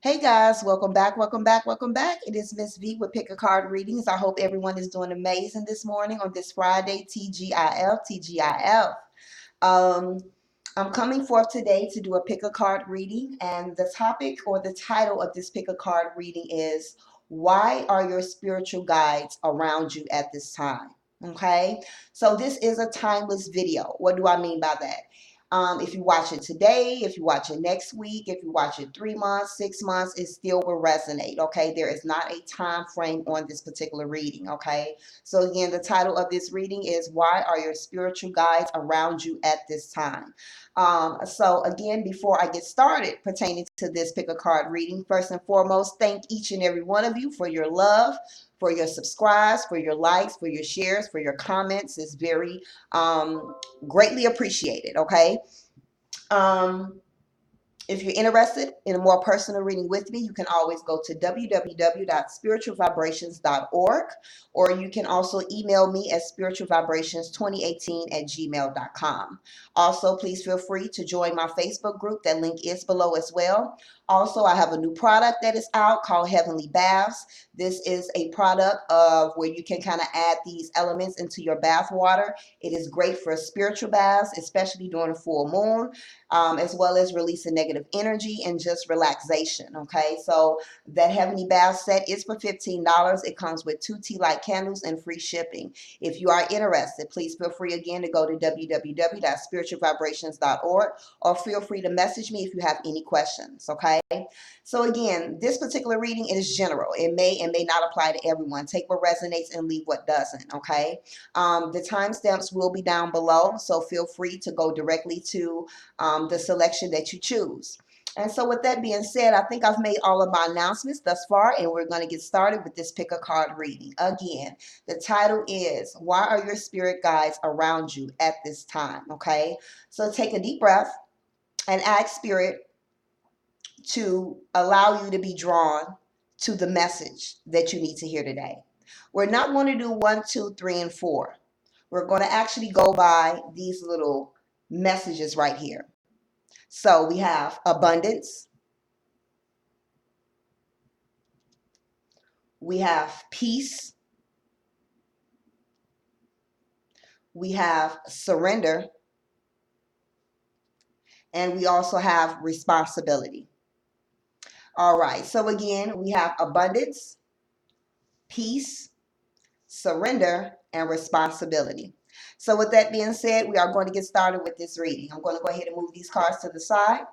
Hey guys, welcome back, welcome back, welcome back. It is Miss V with Pick a Card Readings. I hope everyone is doing amazing this morning on this Friday, TGIF, TGIF. Um, I'm coming forth today to do a pick a card reading, and the topic or the title of this pick a card reading is Why Are Your Spiritual Guides Around You at This Time? Okay, so this is a timeless video. What do I mean by that? If you watch it today, if you watch it next week, if you watch it 3 months, 6 months, it still will resonate. Okay, there is not a time frame on this particular reading. Okay, so again, the title of this reading is Why Are Your Spiritual Guides Around You at This Time? So again, before I get started pertaining to this pick a card reading, first and foremost, thank each and every one of you for your love, for your subscribes, for your likes, for your shares, for your comments. It's very greatly appreciated. Okay. Um, if you're interested in a more personal reading with me, you can always go to www.spiritualvibrations.org, or you can also email me at spiritualvibrations2018@gmail.com. Also, please feel free to join my Facebook group. That link is below as well. Also, I have a new product that is out called Heavenly Baths. This is a product of where you can kind of add these elements into your bath water. It is great for spiritual baths, especially during a full moon, as well as releasing negative energy and just relaxation. Okay, so that Heavenly Bath set is for $15. It comes with 2 tea light candles and free shipping. If you are interested, please feel free again to go to www.spiritualvibrations.org, or feel free to message me if you have any questions. Okay, so again, this particular reading is general. It may and may not apply to everyone. Take what resonates and leave what doesn't. Okay, the timestamps will be down below, so feel free to go directly to the selection that you choose. And so with that being said, I think I've made all of my announcements thus far, and we're going to get started with this pick a card reading. Again, the title is Why Are Your Spirit Guides Around You at This Time? Okay, so take a deep breath and ask Spirit to allow you to be drawn to the message that you need to hear today. We're not going to do 1, 2, 3, and 4. We're going to actually go by these little messages right here. So we have abundance, we have peace, we have surrender, and we also have responsibility. All right, so again, we have abundance, peace, surrender, and responsibility. So with that being said, we are going to get started with this reading. I'm going to go ahead and move these cards to the side.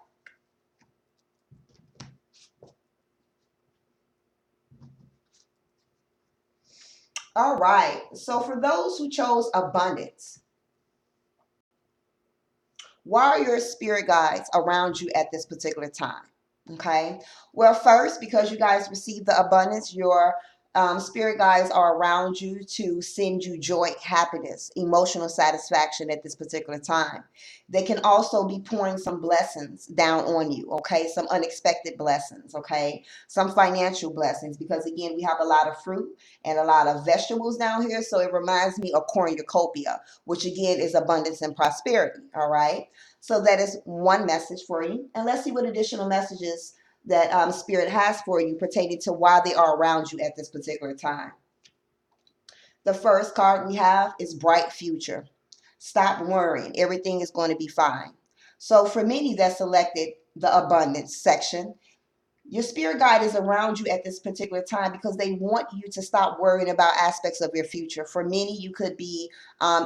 All right, so for those who chose abundance, why are your spirit guides around you at this particular time? Okay, well, first, because you guys received the abundance, your spirit guides are around you to send you joy, happiness, emotional satisfaction at this particular time. They can also be pouring some blessings down on you, okay? Some unexpected blessings, okay? Some financial blessings, because again, we have a lot of fruit and a lot of vegetables down here, so it reminds me of cornucopia, which again is abundance and prosperity, all right? So that is one message for you. And let's see what additional messages that Spirit has for you pertaining to why they are around you at this particular time. The first card we have is Bright Future. Stop worrying. Everything is going to be fine. So for many that selected the abundance section, your spirit guide is around you at this particular time because they want you to stop worrying about aspects of your future. For many, you could be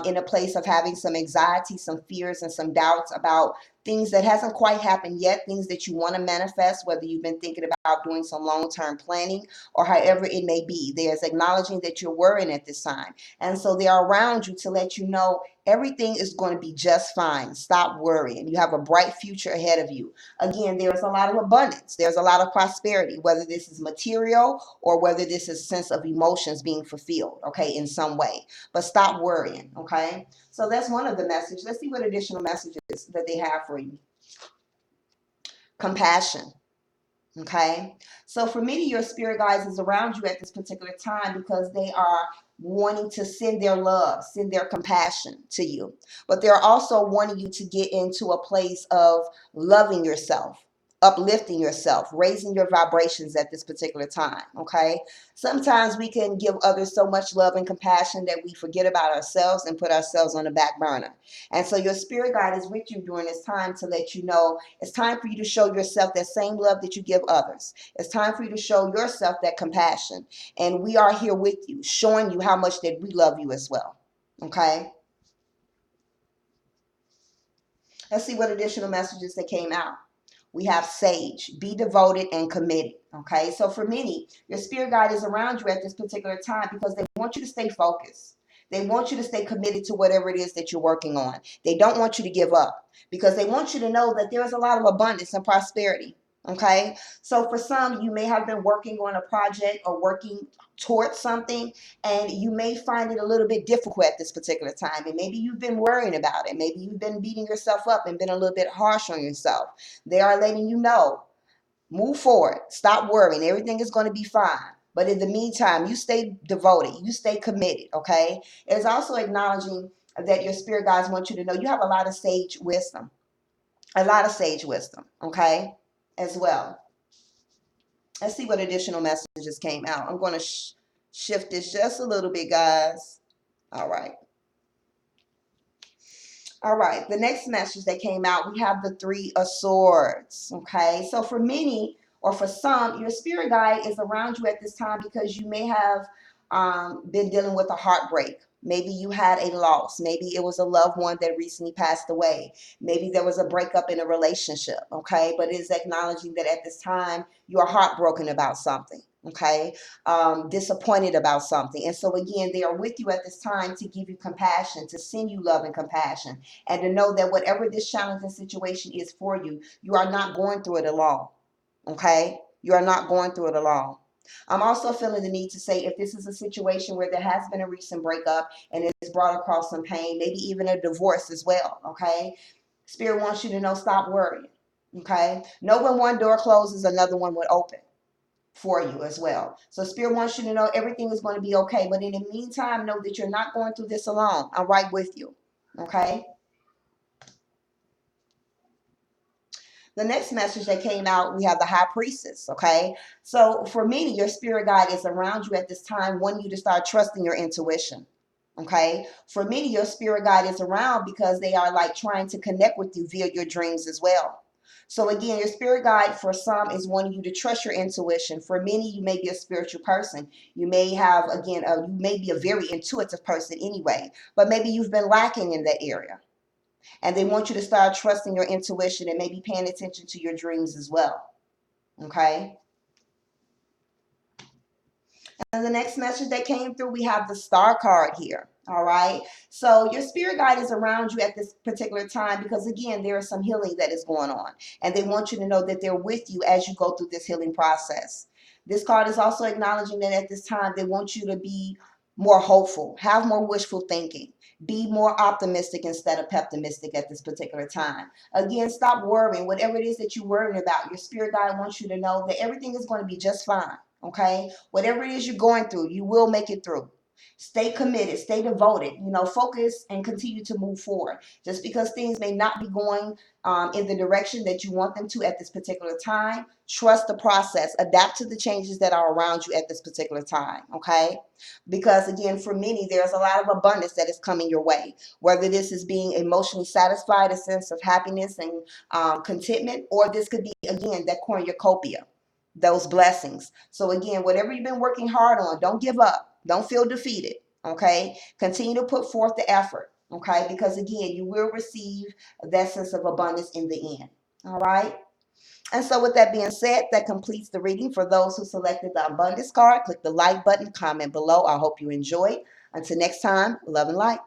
in a place of having some anxiety, some fears, and some doubts about things that hasn't quite happened yet, things that you want to manifest, whether you've been thinking about doing some long-term planning or however it may be. There's acknowledging that you're worrying at this time. And so they are around you to let you know everything is going to be just fine. Stop worrying. You have a bright future ahead of you. Again, there's a lot of abundance. There's a lot of prosperity, whether this is material or whether this is a sense of emotions being fulfilled, okay, in some way. But stop worrying, okay? So that's one of the messages. Let's see what additional messages that they have for you. Compassion. Okay, so for many, your spirit guides is around you at this particular time because they are wanting to send their love, send their compassion to you. But they're also wanting you to get into a place of loving yourself, uplifting yourself, raising your vibrations at this particular time, okay? Sometimes we can give others so much love and compassion that we forget about ourselves and put ourselves on the back burner. And so your spirit guide is with you during this time to let you know it's time for you to show yourself that same love that you give others. It's time for you to show yourself that compassion. And we are here with you, showing you how much that we love you as well, okay? Let's see what additional messages that came out. We have sage, be devoted and committed. Okay, so for many, your spirit guide is around you at this particular time because they want you to stay focused. They want you to stay committed to whatever it is that you're working on. They don't want you to give up because they want you to know that there is a lot of abundance and prosperity. Okay, so for some, you may have been working on a project or working towards something, and you may find it a little bit difficult at this particular time. And maybe you've been worrying about it. Maybe you've been beating yourself up and been a little bit harsh on yourself. They are letting you know, move forward, stop worrying, everything is going to be fine. But in the meantime, you stay devoted, you stay committed, okay? It's also acknowledging that your spirit guides want you to know you have a lot of sage wisdom, okay, as well. Let's see what additional messages came out. I'm going to shift this just a little bit, guys. All right. All right, the next message that came out, we have the Three of Swords, okay? So for many, or for some, your spirit guide is around you at this time because you may have been dealing with a heartbreak. Maybe you had a loss. Maybe it was a loved one that recently passed away. Maybe there was a breakup in a relationship, okay? But it is acknowledging that at this time, you are heartbroken about something, okay? Disappointed about something. And so again, they are with you at this time to give you compassion, to send you love and compassion, and to know that whatever this challenging situation is for you, you are not going through it alone, okay? You are not going through it alone. I'm also feeling the need to say if this is a situation where there has been a recent breakup and it's brought across some pain, maybe even a divorce as well, okay? Spirit wants you to know, stop worrying, okay? Know when one door closes, another one will open for you as well. So Spirit wants you to know everything is going to be okay. But in the meantime, know that you're not going through this alone. I'm right with you, okay? The next message that came out, we have the High Priestess, okay? So for many, your spirit guide is around you at this time, wanting you to start trusting your intuition, okay? For many, your spirit guide is around because they are like trying to connect with you via your dreams as well. So again, your spirit guide for some is wanting you to trust your intuition. For many, you may be a spiritual person. You may have, again, you may be a very intuitive person anyway, but maybe you've been lacking in that area. And they want you to start trusting your intuition and maybe paying attention to your dreams as well. Okay? And the next message that came through, we have the Star card here. All right. So your spirit guide is around you at this particular time because, again, there is some healing that is going on. And they want you to know that they're with you as you go through this healing process. This card is also acknowledging that at this time, they want you to be more hopeful, have more wishful thinking, be more optimistic instead of pessimistic at this particular time. Again, stop worrying. Whatever it is that you're worrying about, your spirit guide wants you to know that everything is going to be just fine. Okay? Whatever it is you're going through, you will make it through. Stay committed, stay devoted, focus and continue to move forward. Just because things may not be going in the direction that you want them to at this particular time, trust the process, adapt to the changes that are around you at this particular time, okay? Because again, for many, there's a lot of abundance that is coming your way, whether this is being emotionally satisfied, a sense of happiness and contentment, or this could be, again, that cornucopia, those blessings. So again, whatever you've been working hard on, don't give up. Don't feel defeated, okay? Continue to put forth the effort, okay? Because again, you will receive that sense of abundance in the end, all right? And so with that being said, that completes the reading. For those who selected the abundance card, click the like button, comment below. I hope you enjoyed. Until next time, love and light.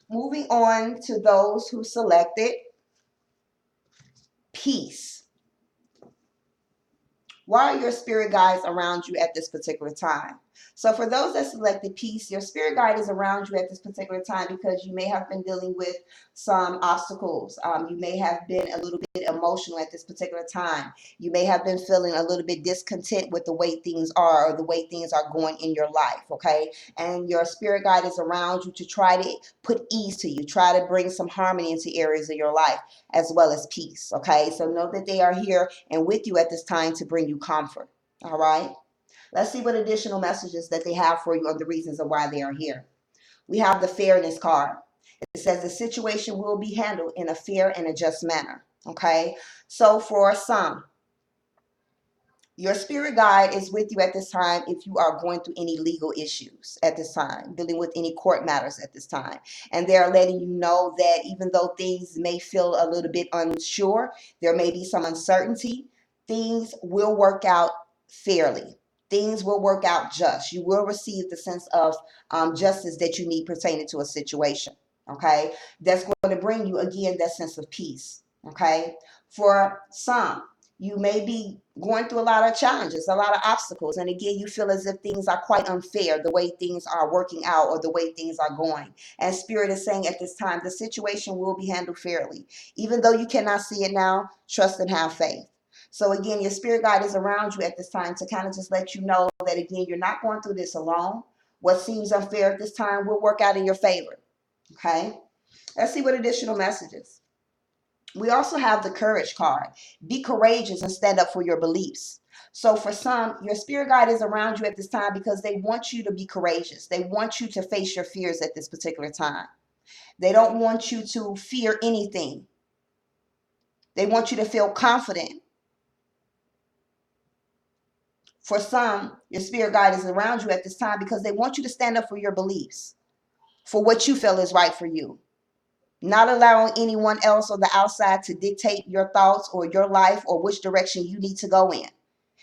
Moving on to those who selected peace. Why are your spirit guides around you at this particular time? So for those that selected peace, your spirit guide is around you at this particular time because you may have been dealing with some obstacles. You may have been a little bit emotional at this particular time. You may have been feeling a little bit discontent with the way things are or the way things are going in your life, okay? And your spirit guide is around you to try to put ease to you, try to bring some harmony into areas of your life as well as peace, okay? So know that they are here and with you at this time to bring you comfort, all right? Let's see what additional messages that they have for you on the reasons of why they are here. We have the fairness card. It says the situation will be handled in a fair and a just manner. Okay. So for some, your spirit guide is with you at this time if you are going through any legal issues at this time, dealing with any court matters at this time. And they're letting you know that even though things may feel a little bit unsure, there may be some uncertainty, things will work out fairly. Things will work out just. You will receive the sense of justice that you need pertaining to a situation. Okay. That's going to bring you, again, that sense of peace. Okay. For some, you may be going through a lot of challenges, a lot of obstacles. And again, you feel as if things are quite unfair, the way things are working out or the way things are going. And Spirit is saying at this time, the situation will be handled fairly. Even though you cannot see it now, trust and have faith. So again, your spirit guide is around you at this time to kind of just let you know that, again, you're not going through this alone. What seems unfair at this time will work out in your favor. Okay? Let's see what additional messages. We also have the courage card. Be courageous and stand up for your beliefs. So for some, your spirit guide is around you at this time because they want you to be courageous. They want you to face your fears at this particular time. They don't want you to fear anything. They want you to feel confident. For some, your spirit guide is around you at this time because they want you to stand up for your beliefs, for what you feel is right for you. Not allowing anyone else on the outside to dictate your thoughts or your life or which direction you need to go in.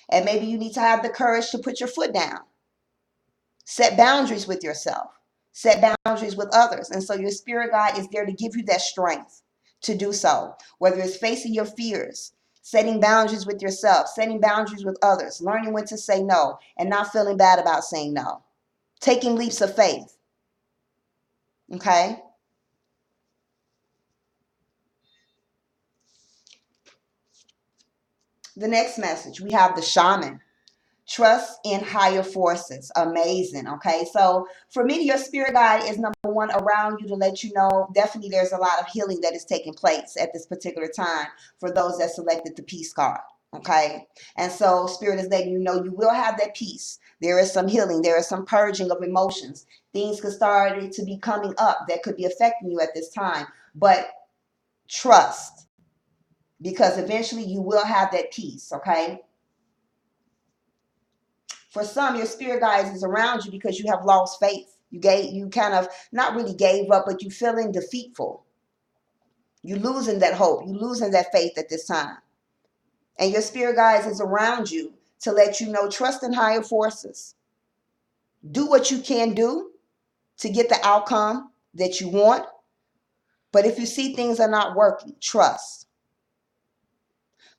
And maybe you need to have the courage to put your foot down. Set boundaries with yourself. Set boundaries with others. And so your spirit guide is there to give you that strength to do so. Whether it's facing your fears, setting boundaries with yourself, setting boundaries with others, learning when to say no and not feeling bad about saying no. Taking leaps of faith. Okay? The next message, we have the shaman. Trust in higher forces. Amazing. Okay. So for me, your spirit guide is number one around you to let you know definitely there's a lot of healing that is taking place at this particular time for those that selected the peace card. Okay. And so spirit is letting you know you will have that peace. There is some healing. There is some purging of emotions. Things could start to be coming up that could be affecting you at this time. But trust, because eventually you will have that peace. Okay. For some, your spirit guides is around you because you have lost faith. You kind of not really gave up, but you feeling defeatful. You losing that hope. You losing that faith at this time. And your spirit guides is around you to let you know, trust in higher forces. Do what you can do to get the outcome that you want. But if you see things are not working, trust.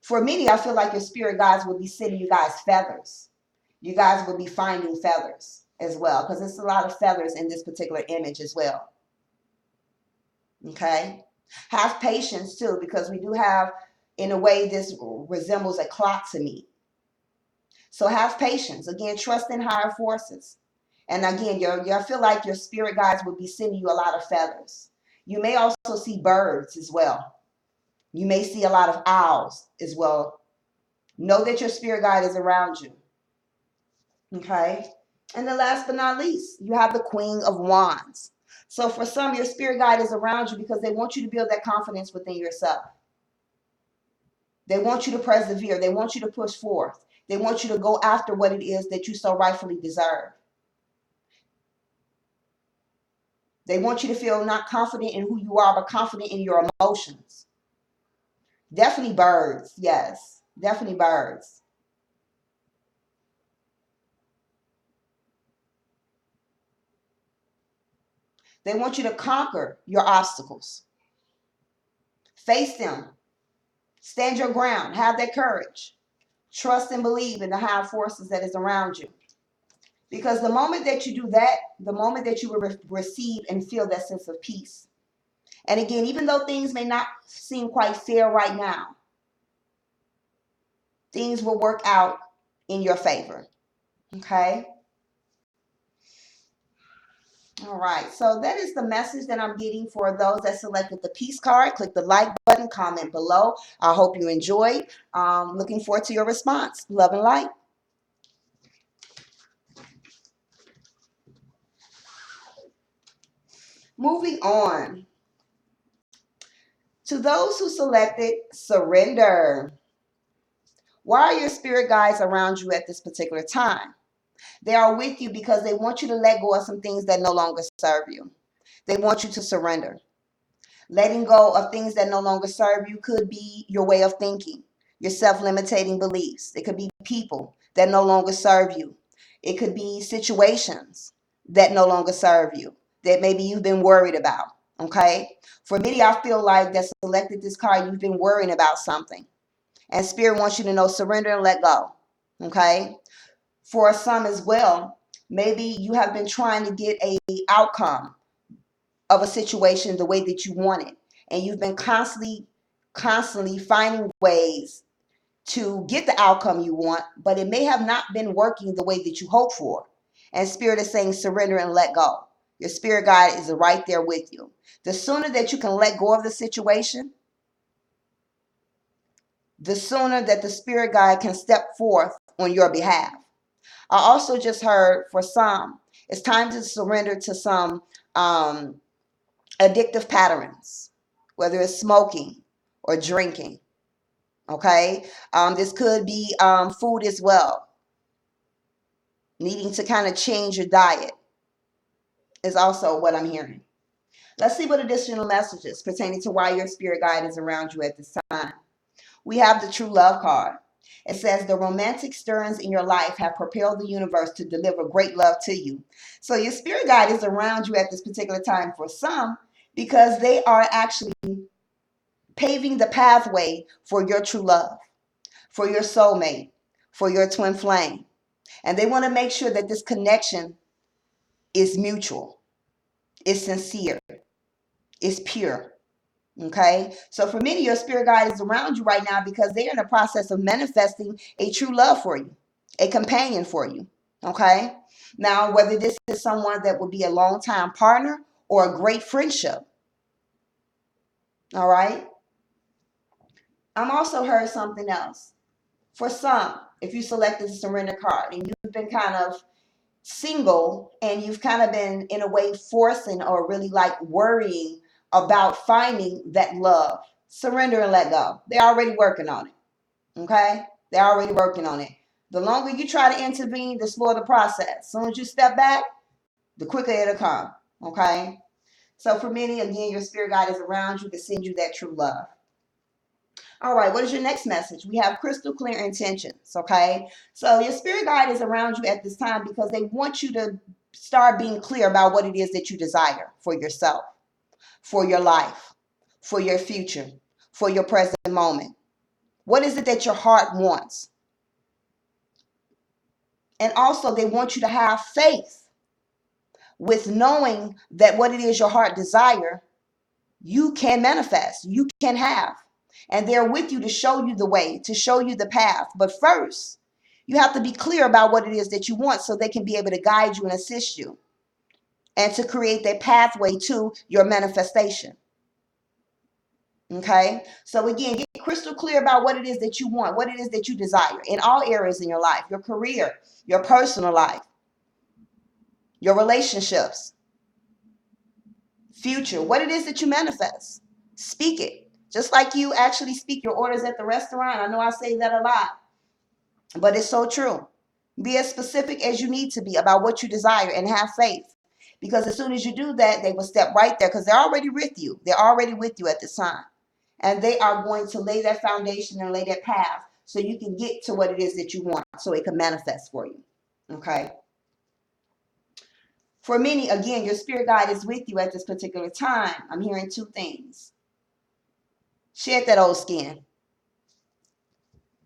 For many, I feel like your spirit guides will be sending you guys feathers. You guys will be finding feathers as well, because there's a lot of feathers in this particular image as well. Okay? Have patience too, because we do have, in a way, this resembles a clock to me. So have patience. Again, trust in higher forces. And again, I feel like your spirit guides will be sending you a lot of feathers. You may also see birds as well. You may see a lot of owls as well. Know that your spirit guide is around you. Okay? And then last but not least, you have the Queen of Wands. So for some, your spirit guide is around you because they want you to build that confidence within yourself. They want you to persevere. They want you to push forth. They want you to go after what it is that you so rightfully deserve. They want you to feel not confident in who you are, but confident in your emotions. Definitely birds. Yes, definitely birds. They want you to conquer your obstacles. Face them. Stand your ground. Have that courage. Trust and believe in the higher forces that is around you. Because the moment that you do that, the moment that you will receive and feel that sense of peace. And again, even though things may not seem quite fair right now, things will work out in your favor. Okay? All right. So that is the message that I'm getting for those that selected the peace card. Click the like button, comment below. I hope you enjoyed. Looking forward to your response. Love and light. Moving on. To those who selected surrender. Why are your spirit guides around you at this particular time? They are with you because they want you to let go of some things that no longer serve you. They want you to surrender. Letting go of things that no longer serve you could be your way of thinking, your self-limiting beliefs. It could be people that no longer serve you. It could be situations that no longer serve you, that maybe you've been worried about. Okay? For many, I feel like that selected this card, you've been worrying about something. And Spirit wants you to know, surrender and let go. Okay? For some as well, maybe you have been trying to get a outcome of a situation the way that you want it, and you've been constantly finding ways to get the outcome you want, but it may have not been working the way that you hope for. And Spirit is saying surrender and let go. Your spirit guide is right there with you. The sooner that you can let go of the situation, the sooner that the spirit guide can step forth on your behalf. I also just heard for some, it's time to surrender to some addictive patterns, whether it's smoking or drinking. Okay, this could be food as well. Needing to kind of change your diet is also what I'm hearing. Let's see what additional messages pertaining to why your spirit guide is around you at this time. We have the true love card. It says the romantic stirrings in your life have propelled the universe to deliver great love to you. So your spirit guide is around you at this particular time for some because they are actually paving the pathway for your true love, for your soulmate, for your twin flame. And they want to make sure that this connection is mutual, is sincere, is pure. Okay, so for many, your spirit guide is around you right now because they're in the process of manifesting a true love for you, a companion for you. Okay, now whether this is someone that would be a long-time partner or a great friendship. All right, I'm also heard something else. For some, if you selected the surrender card and you've been kind of single and you've kind of been in a way forcing or really like worrying about finding that love, surrender and let go. They're already working on it. Okay? They're already working on it. The longer you try to intervene, the slower the process. As soon as you step back, the quicker it'll come. Okay? So for many, again, your spirit guide is around you to send you that true love. All right, what is your next message? We have crystal clear intentions, okay? So your spirit guide is around you at this time because they want you to start being clear about what it is that you desire for yourself, for your life, for your future, for your present moment. What is it that your heart wants? And also they want you to have faith with knowing that what it is your heart desire, you can manifest, you can have. And they're with you to show you the way, to show you the path. But first, you have to be clear about what it is that you want so they can be able to guide you and assist you and to create that pathway to your manifestation. Okay? So again, get crystal clear about what it is that you want, what it is that you desire in all areas in your life, your career, your personal life, your relationships, future, what it is that you manifest. Speak it. Just like you actually speak your orders at the restaurant. I know I say that a lot, but it's so true. Be as specific as you need to be about what you desire and have faith. Because as soon as you do that, they will step right there because they're already with you. They're already with you at this time. And they are going to lay that foundation and lay that path so you can get to what it is that you want so it can manifest for you. Okay? For many, again, your spirit guide is with you at this particular time. I'm hearing two things. Shed that old skin.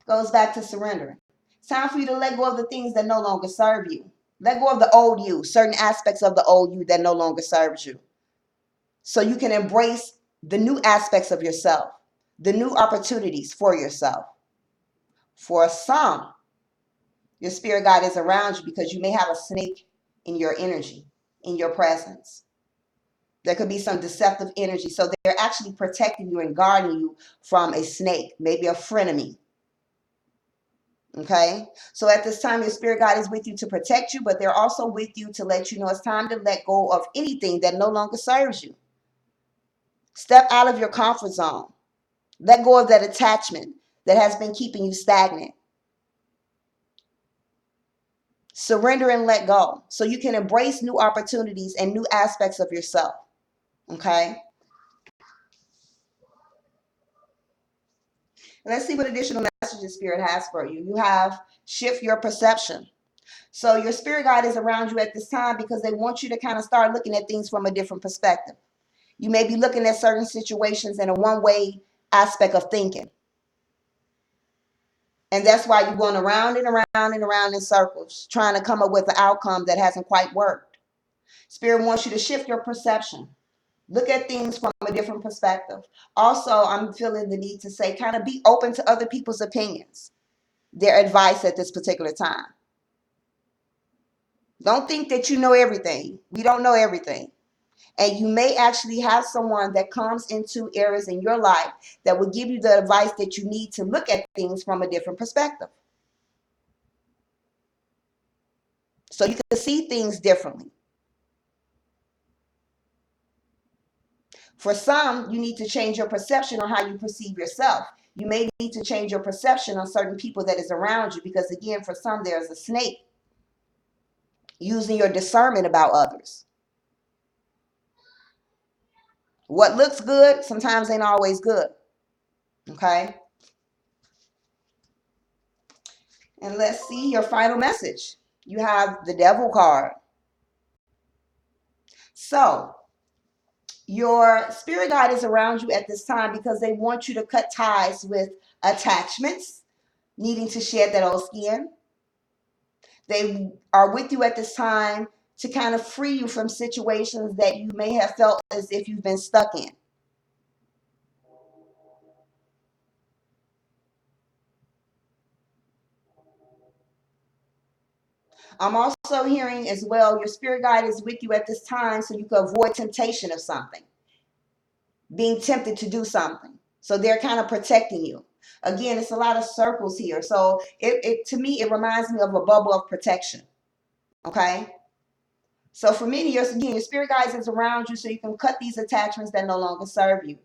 Goes back to surrendering. It's time for you to let go of the things that no longer serve you. Let go of the old you, certain aspects of the old you that no longer serves you. So you can embrace the new aspects of yourself, the new opportunities for yourself. For some, your spirit guide is around you because you may have a snake in your energy, in your presence. There could be some deceptive energy. So they're actually protecting you and guarding you from a snake, maybe a frenemy. Okay? So at this time, your spirit guide is with you to protect you, but they're also with you to let you know it's time to let go of anything that no longer serves you. Step out of your comfort zone. Let go of that attachment that has been keeping you stagnant. Surrender and let go so you can embrace new opportunities and new aspects of yourself. Okay? Let's see what additional messages Spirit has for you. You have shift your perception. So your spirit guide is around you at this time because they want you to kind of start looking at things from a different perspective. You may be looking at certain situations in a one-way aspect of thinking. And that's why you're going around and around and around in circles, trying to come up with an outcome that hasn't quite worked. Spirit wants you to shift your perception. Look at things from a different perspective. Also, I'm feeling the need to say, kind of be open to other people's opinions, their advice at this particular time. Don't think that you know everything. We don't know everything. And you may actually have someone that comes into areas in your life that will give you the advice that you need to look at things from a different perspective. So you can see things differently. For some, you need to change your perception on how you perceive yourself. You may need to change your perception on certain people that is around you because, again, for some, there's a snake using your discernment about others. What looks good sometimes ain't always good. Okay? And let's see your final message. You have the Devil card. So, your spirit guide is around you at this time because they want you to cut ties with attachments, needing to shed that old skin. They are with you at this time to kind of free you from situations that you may have felt as if you've been stuck in. I'm also hearing as well, your spirit guide is with you at this time so you can avoid temptation of something, being tempted to do something. So they're kind of protecting you. Again, it's a lot of circles here. So it to me, it reminds me of a bubble of protection. Okay? So for many years, again, your spirit guide is around you so you can cut these attachments that no longer serve you.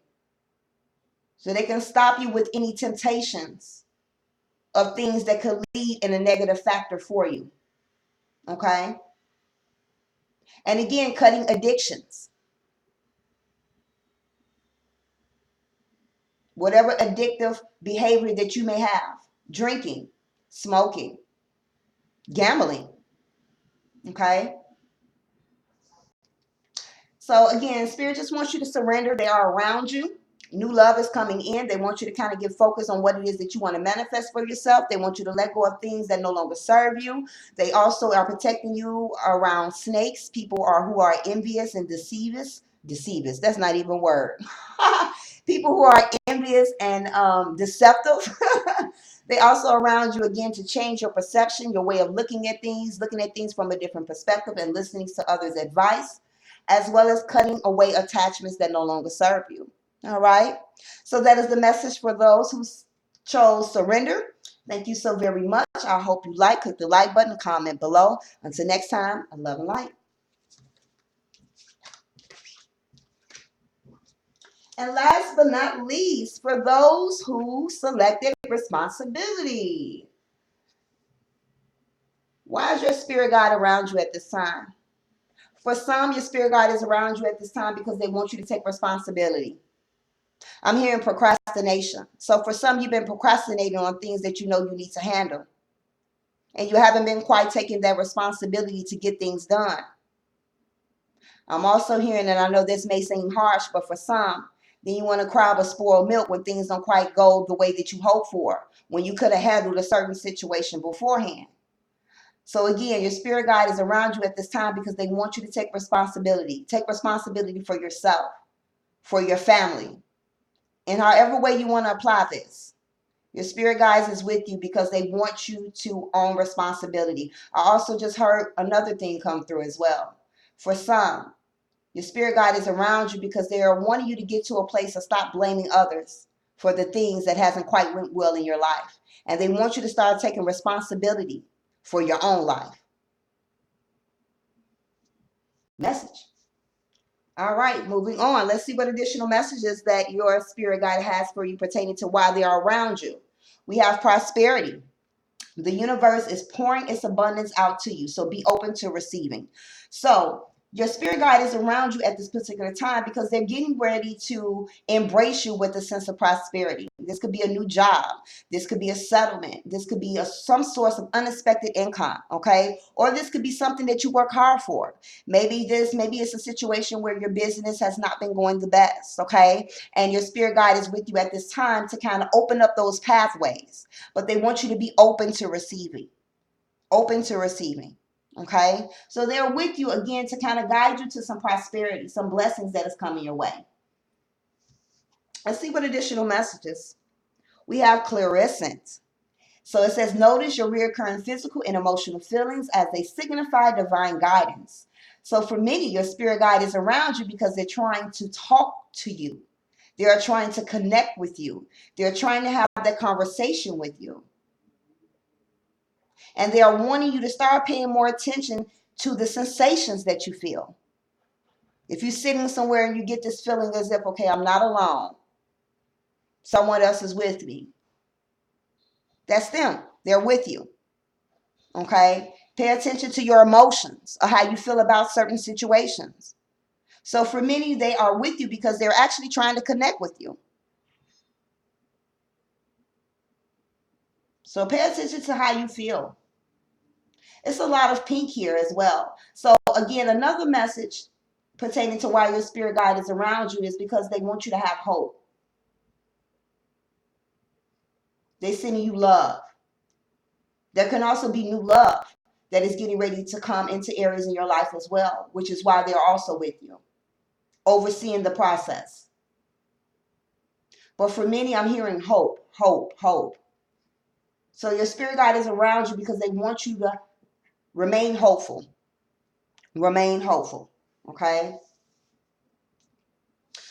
So they can stop you with any temptations of things that could lead in a negative factor for you. Okay? And again, cutting addictions. Whatever addictive behavior that you may have. Drinking, smoking, gambling. Okay? So again, Spirit just wants you to surrender. They are around you. New love is coming in. They want you to kind of get focused on what it is that you want to manifest for yourself. They want you to let go of things that no longer serve you. They also are protecting you around snakes, people who are envious and deceivers. Deceivers, that's not even a word. People who are envious and deceptive. They also around you again to change your perception, your way of looking at things from a different perspective and listening to others' advice, as well as cutting away attachments that no longer serve you. All right. So that is the message for those who chose surrender. Thank you so very much. I hope you click the like button, comment below. Until next time, I love and light. And last but not least, for those who selected responsibility. Why is your spirit guide around you at this time? For some, your spirit guide is around you at this time because they want you to take responsibility. I'm hearing procrastination. So for some, you've been procrastinating on things that you know you need to handle. And you haven't been quite taking that responsibility to get things done. I'm also hearing, and I know this may seem harsh, but for some, then you want to cry over spoiled milk when things don't quite go the way that you hope for, when you could have handled a certain situation beforehand. So again, your spirit guide is around you at this time because they want you to take responsibility. Take responsibility for yourself, for your family, in however way you want to apply this. Your spirit guides is with you because they want you to own responsibility. I also just heard another thing come through as well. For some, your spirit guide is around you because they are wanting you to get to a place of stop blaming others for the things that hasn't quite went well in your life. And they want you to start taking responsibility for your own life. Message. All right, moving on. Let's see what additional messages that your spirit guide has for you pertaining to why they are around you. We have prosperity. The universe is pouring its abundance out to you, so be open to receiving. So your spirit guide is around you at this particular time because they're getting ready to embrace you with a sense of prosperity. This could be a new job. This could be a settlement. This could be some source of unexpected income, okay? Or this could be something that you work hard for. Maybe it's a situation where your business has not been going the best, okay? And your spirit guide is with you at this time to kind of open up those pathways. But they want you to be open to receiving. Open to receiving. Okay? So they're with you again to kind of guide you to some prosperity, some blessings that is coming your way. Let's see what additional messages. We have clairsentience. So it says, notice your recurring physical and emotional feelings as they signify divine guidance. So for many, your spirit guide is around you because they're trying to talk to you. They are trying to connect with you. They're trying to have that conversation with you. And they are wanting you to start paying more attention to the sensations that you feel. If you're sitting somewhere and you get this feeling as if, okay, I'm not alone, someone else is with me, that's them. They're with you. Okay? Pay attention to your emotions or how you feel about certain situations. So for many, they are with you because they're actually trying to connect with you. So pay attention to how you feel. It's a lot of pink here as well. So again, another message pertaining to why your spirit guide is around you is because they want you to have hope. They're sending you love. There can also be new love that is getting ready to come into areas in your life as well, which is why they're also with you, overseeing the process. But for many, I'm hearing hope, hope, hope. So your spirit guide is around you because they want you to remain hopeful. Remain hopeful, okay?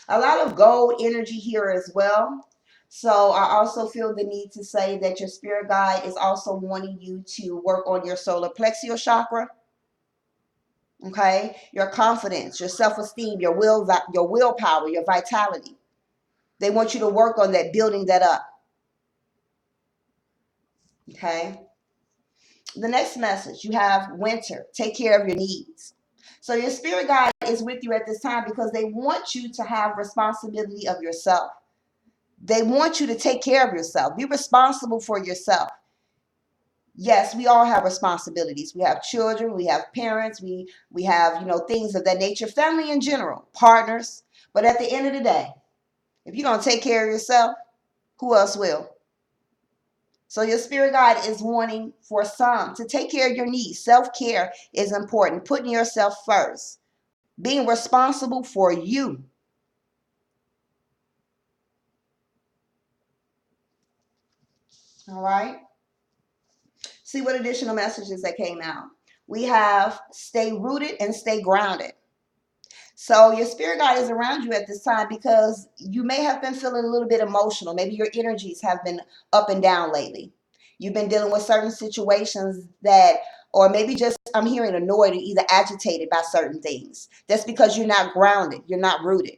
A lot of gold energy here as well. So I also feel the need to say that your spirit guide is also wanting you to work on your solar plexus chakra. Okay, your confidence, your self-esteem, your willpower, your vitality. They want you to work on that, building that up. Okay. The next message, you have winter. Take care of your needs. So your spirit guide is with you at this time because they want you to have responsibility of yourself. They want you to take care of yourself. Be responsible for yourself. Yes, we all have responsibilities. We have children, we have parents, we have, things of that nature, family in general, partners. But at the end of the day, if you don't take care of yourself, who else will? So your spirit guide is wanting for some to take care of your needs. Self-care is important. Putting yourself first. Being responsible for you. All right. See what additional messages that came out. We have stay rooted and stay grounded. So your spirit guide is around you at this time because you may have been feeling a little bit emotional. Maybe your energies have been up and down lately. You've been dealing with certain situations that, or maybe just I'm hearing annoyed or either agitated by certain things. That's because you're not grounded. You're not rooted.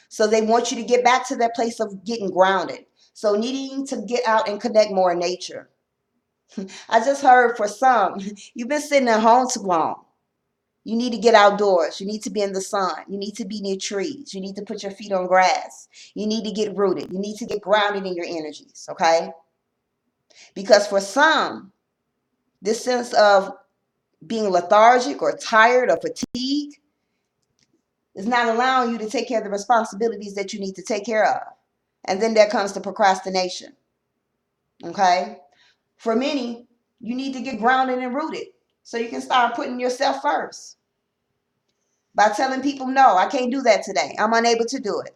So they want you to get back to that place of getting grounded. So needing to get out and connect more in nature. I just heard for some, you've been sitting at home too long. You need to get outdoors. You need to be in the sun. You need to be near trees. You need to put your feet on grass. You need to get rooted. You need to get grounded in your energies, okay? Because for some, this sense of being lethargic or tired or fatigued is not allowing you to take care of the responsibilities that you need to take care of. And then there comes the procrastination, okay? For many, you need to get grounded and rooted. So you can start putting yourself first by telling people, no, I can't do that today. I'm unable to do it.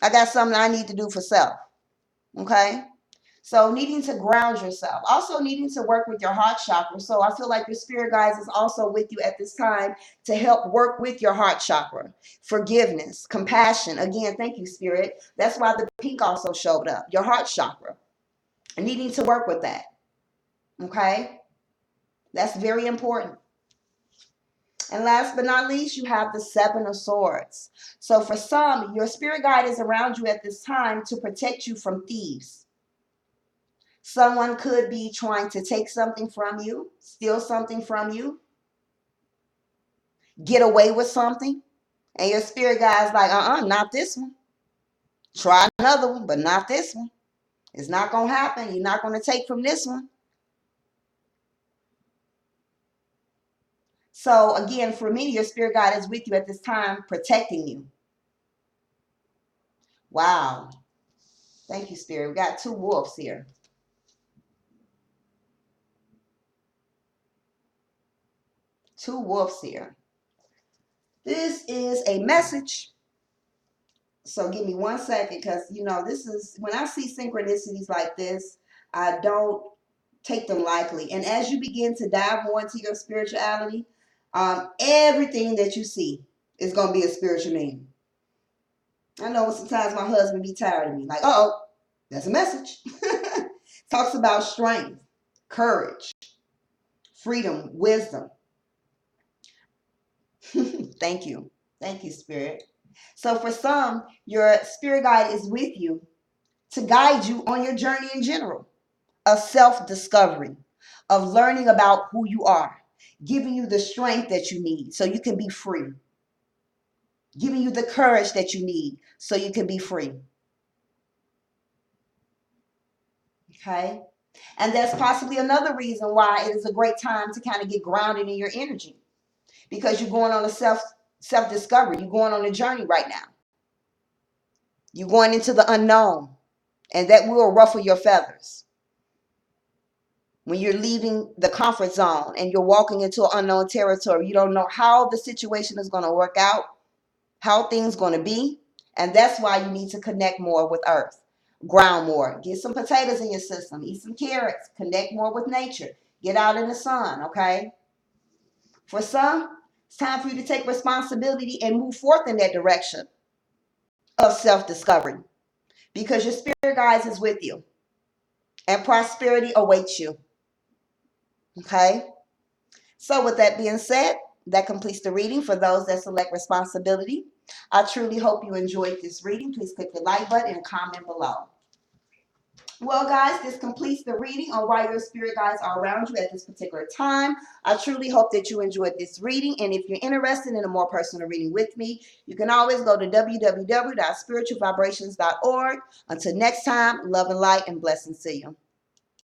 I got something I need to do for self. Okay? So needing to ground yourself. Also needing to work with your heart chakra. So I feel like your spirit guides is also with you at this time to help work with your heart chakra. Forgiveness, compassion. Again, thank you, spirit. That's why the pink also showed up. Your heart chakra. Needing to work with that. Okay? That's very important. And last but not least, you have the Seven of Swords. So for some, your spirit guide is around you at this time to protect you from thieves. Someone could be trying to take something from you, steal something from you, get away with something. And your spirit guide's like, not this one. Try another one, but not this one. It's not going to happen. You're not going to take from this one. So again, for me, your spirit guide is with you at this time, protecting you. Wow. Thank you, spirit. We got two wolves here. Two wolves here. This is a message. So give me 1 second, because this is when I see synchronicities like this, I don't take them lightly. And as you begin to dive more into your spirituality, everything that you see is going to be a spiritual meaning. I know sometimes my husband be tired of me, like, oh, that's a message. Talks about strength, courage, freedom, wisdom. Thank you. Thank you, spirit. So for some, your spirit guide is with you to guide you on your journey in general of self-discovery, of learning about who you are, giving you the strength that you need so you can be free, giving you the courage that you need so you can be free. Okay? And that's possibly another reason why it is a great time to kind of get grounded in your energy, because you're going on a self-discovery. You're going on a journey right now. You're going into the unknown, and that will ruffle your feathers. When you're leaving the comfort zone and you're walking into an unknown territory, you don't know how the situation is going to work out, how things going to be. And that's why you need to connect more with earth, ground more, get some potatoes in your system, eat some carrots, connect more with nature, get out in the sun, okay? For some, it's time for you to take responsibility and move forth in that direction of self-discovery, because your spirit guides is with you and prosperity awaits you. Okay? So with that being said, that completes the reading for those that select responsibility. I truly hope you enjoyed this reading. Please click the like button and comment below. Well, guys, this completes the reading on why your spirit guides are around you at this particular time. I truly hope that you enjoyed this reading. And if you're interested in a more personal reading with me, you can always go to www.spiritualvibrations.org. Until next time, love and light and blessings to you.